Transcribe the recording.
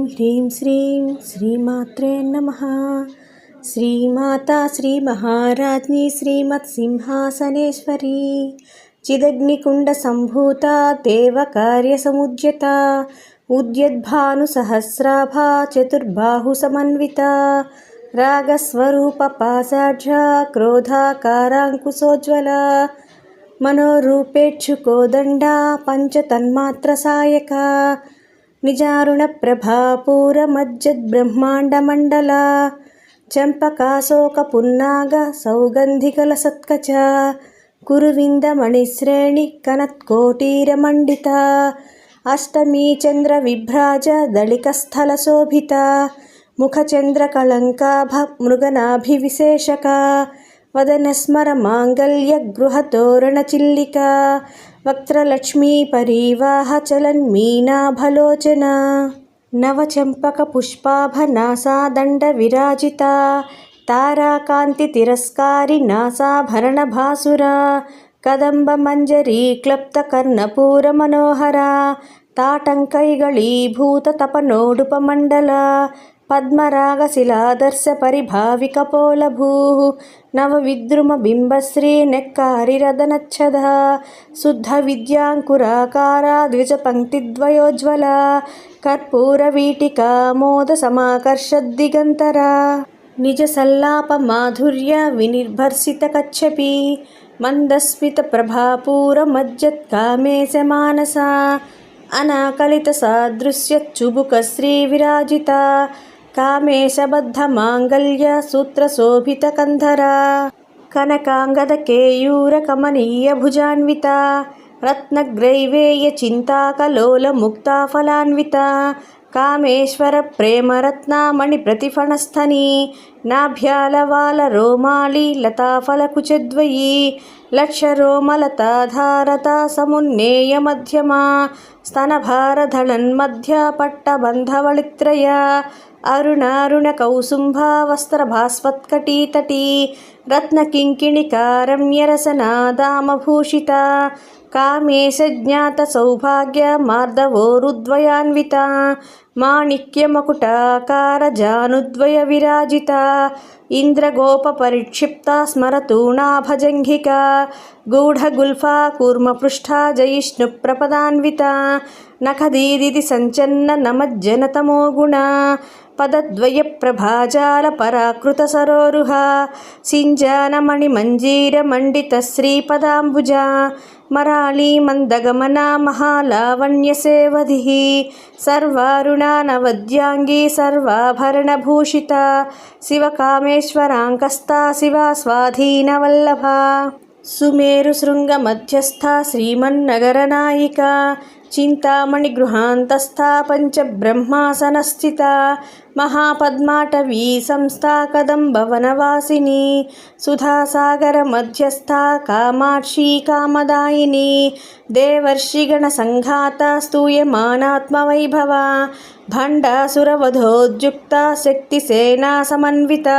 హ్రీం శ్రీం శ్రీమాత్రే నమః. శ్రీమాతా శ్రీ మహారాజ్ఞి శ్రీమత్ సింహాసనేశ్వరి చిదగ్నికుండ సంభూత దేవకార్య సముద్యత ఉద్యద్భాను సహస్రాభా చతుర్బాహు సమన్విత రాగస్వరూప పాసాఢ్య క్రోధాకారాంకుశోజ్వల మనోరూపేక్షుకోదండ పంచతన్మాత్ర సాయక నిజారుణ ప్రభాపూర మజ్జద్బ్రహ్మాండమండల చంపకాశోక పున్నాగ సౌగంధికల సత్కచ కురువిందమణిశ్రేణి కనత్కోటీరమండిత అష్టమీ చంద్ర విభ్రాజ దళికస్థల శోభిత ముఖచంద్రకళంకాభ మృగనాభివిశేషక వదనస్మర మాంగళ్య గృహతోరణ చిల్లిక వక్త్రలక్ష్మీ పరీవాహ చలన్మీనాభలోచన నవచంపక పుష్పాభ నాసాదండ విరాజిత తారాకాంతి తిరస్కారి నాసాభరణ భాసుర కదంబ మంజరీ క్లప్త కర్ణపూర మనోహర తాటంకైగళీభూత తపనోడుపమండల పద్మరాగశిలాదర్శ పరిభావికపోలభూ నవవిద్రుమ బింబశ్రీ నెక్కారిరదనచ్చద శుద్ధ విద్యాంకురాకార ద్విజపంక్తిద్వయోజ్వల కర్పూరవీటికా మోద సమాకర్షద్దిగంతర నిజ సల్లాప మాధుర్య వినిర్భర్సిత కచ్చపి మందస్మిత ప్రభాపూర మజ్జత్కామేశ మానస అనాకలిత సాదృశ్య చుబుక శ్రీ విరాజిత కామేశబద్ధ మాంగళ్య సూత్ర శోభిత కంధర కనకాంగద కేయూర కమనీయ భుజాన్విత రత్నగ్రైవేయ చింతాకలోల ముక్తాఫలాన్విత కామేశ్వర ప్రేమరత్నామణి ప్రతిఫణస్థని నాభ్యాలవాల రోమాళి లతాఫలకుచద్వయీ లక్షరోమలతాధారత సమున్నేయ మధ్యమా స్తనభారధళన్మధ్య పట్టబంధవళిత్రయ అరుణారుణ కౌసుంభా వస్త్రభాస్వత్కటీతటీ రత్నకింకిణికారమ్యరసనాదామభూషిత కామేశజ్ఞాత సౌభాగ్య మార్దవోరుద్వయాన్విత మాణిక్యమకుటాకార జానుద్వయ విరాజిత ఇంద్రగోప పరిక్షిప్త స్మరతూణాభజంఘిక గూఢగుల్ఫా కూర్మపృష్ఠా జయిష్ణు ప్రపదాన్విత నఖదీదిది సంచన్న నమజ్జనతమో గుణ పదద్వయ ప్రభాజాల పరాకృత సరోరుహ సింజానమణి మంజీర మండిత శ్రీపదాంబుజ మరాళీ మందగమన మహాలావణ్య సేవధి సర్వారుణానవద్యాంగీ సర్వాభరణభూషిత శివకామేశ్వరాంకస్థా శివా స్వాధీనవల్లభ సుమేరు శృంగ మధ్యస్థ శ్రీమన్నగరనాయిక చింతామణి గృహాంతస్థ పంచబ్రహ్మాసనస్థిత మహాపద్మాటవీ సంస్థా కదంబవనవాసిని సుధాసాగర మధ్యస్థ కామాక్షీ కామదాయిని దేవర్షిగణ సంఘాత స్తూయమానాత్మవైభవ భండాసురవధోద్యుక్త శక్తిసేనా సమన్విత